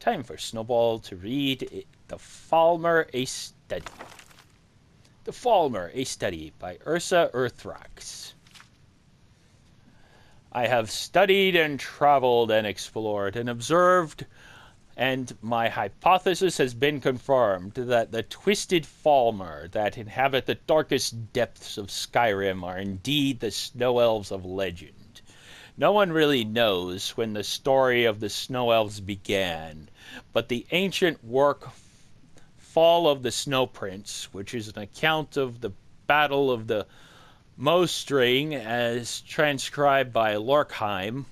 Time for Snowball to read The Falmer, a Study. The Falmer, a Study by Ursa Earthrax. I have studied and traveled and explored and observed, and my hypothesis has been confirmed that the twisted Falmer that inhabit the darkest depths of Skyrim are indeed the snow elves of legend. No one really knows when the story of the snow elves began, but the ancient work Fall of the Snow Prince, which is an account of the Battle of the Mostring as transcribed by Lorkheim,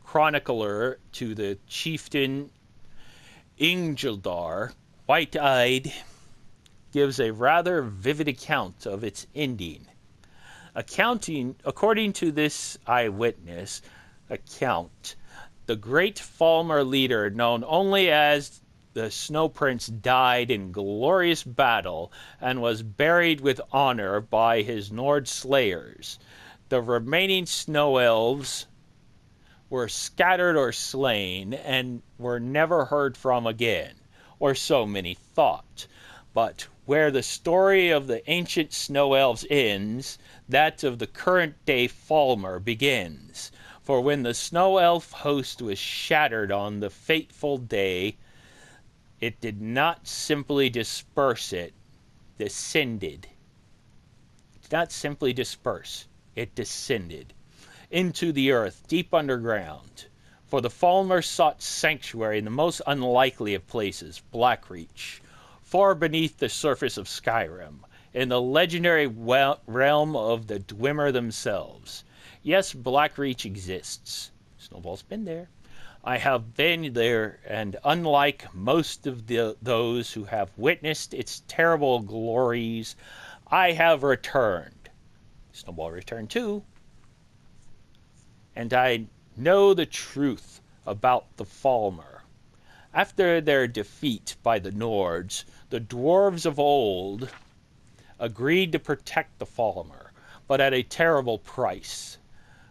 chronicler to the chieftain Ingildar, white-eyed, gives a rather vivid account of its ending. According to this eyewitness account, the great Falmer leader, known only as the Snow Prince, died in glorious battle and was buried with honor by his Nord slayers. The remaining snow elves were scattered or slain and were never heard from again, or so many thought. But where the story of the ancient snow elves ends, that of the current-day Falmer begins. For when the snow elf host was shattered on the fateful day, it did not simply disperse, it descended. It did not simply disperse, it descended into the earth deep underground. For the Falmer sought sanctuary in the most unlikely of places, Blackreach, far beneath the surface of Skyrim, in the legendary realm of the Dwemer themselves. Yes, Blackreach exists. Snowball's been there. I have been there, and unlike most of those who have witnessed its terrible glories, I have returned. Snowball returned too. And I know the truth about the Falmer. After their defeat by the Nords, the dwarves of old agreed to protect the Falmer, but at a terrible price.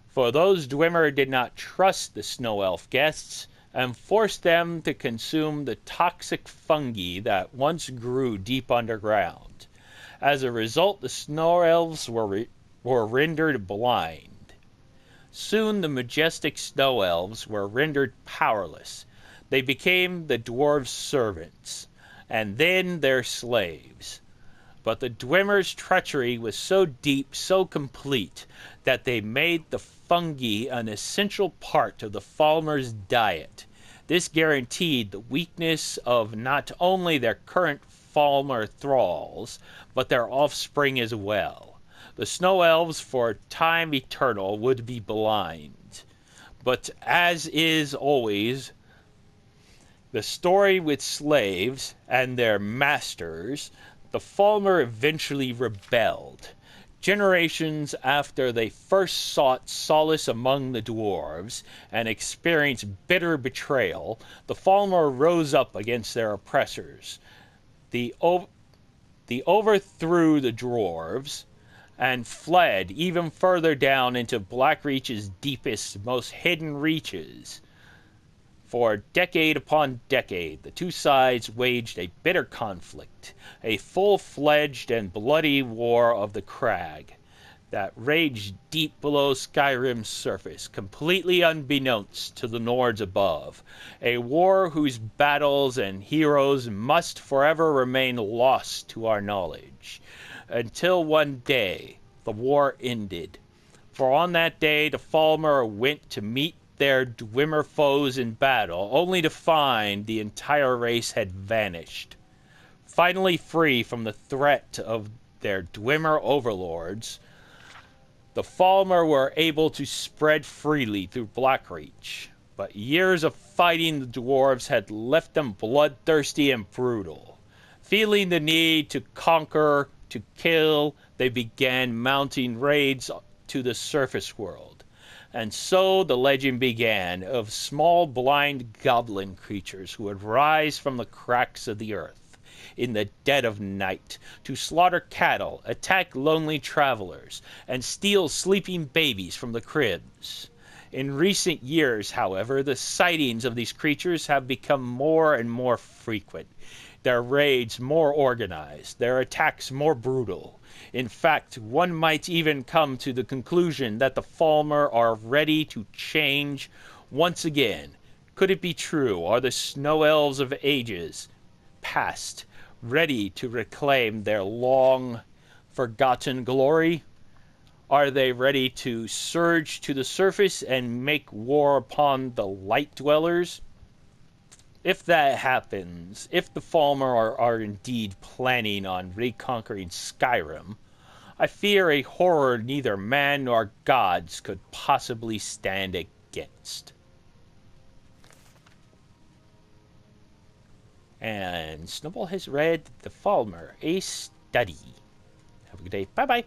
For those Dwemer did not trust the snow elf guests and forced them to consume the toxic fungi that once grew deep underground. As a result, the snow elves were rendered blind. Soon the majestic snow elves were rendered powerless. They became the dwarves' servants, and then their slaves. But the Dwemer's treachery was so deep, so complete, that they made the fungi an essential part of the Falmer's diet. This guaranteed the weakness of not only their current Falmer thralls, but their offspring as well. The snow elves, for time eternal, would be blind. But as is always the story with slaves and their masters, the Falmer eventually rebelled. Generations after they first sought solace among the dwarves and experienced bitter betrayal, the Falmer rose up against their oppressors. They overthrew the dwarves and fled even further down into Blackreach's deepest, most hidden reaches. For decade upon decade, the two sides waged a bitter conflict, a full-fledged and bloody war of the crag that raged deep below Skyrim's surface, completely unbeknownst to the Nords above, a war whose battles and heroes must forever remain lost to our knowledge, until one day the war ended. For on that day the Falmer went to meet their Dwemer foes in battle, only to find the entire race had vanished. Finally free from the threat of their Dwemer overlords, the Falmer were able to spread freely through Blackreach. But years of fighting the dwarves had left them bloodthirsty and brutal. Feeling the need to conquer, to kill, they began mounting raids to the surface world. And so the legend began of small blind goblin creatures who would rise from the cracks of the earth in the dead of night to slaughter cattle, attack lonely travelers, and steal sleeping babies from the cribs. In recent years, however, the sightings of these creatures have become more and more frequent, their raids more organized, their attacks more brutal. In fact, one might even come to the conclusion that the Falmer are ready to change once again. Could it be true? Are the snow elves of ages past ready to reclaim their long forgotten glory? Are they ready to surge to the surface and make war upon the light dwellers? If that happens, if the Falmer are indeed planning on reconquering Skyrim, I fear a horror neither man nor gods could possibly stand against. And Snowball has read The Falmer, a study. Have a good day. Bye-bye.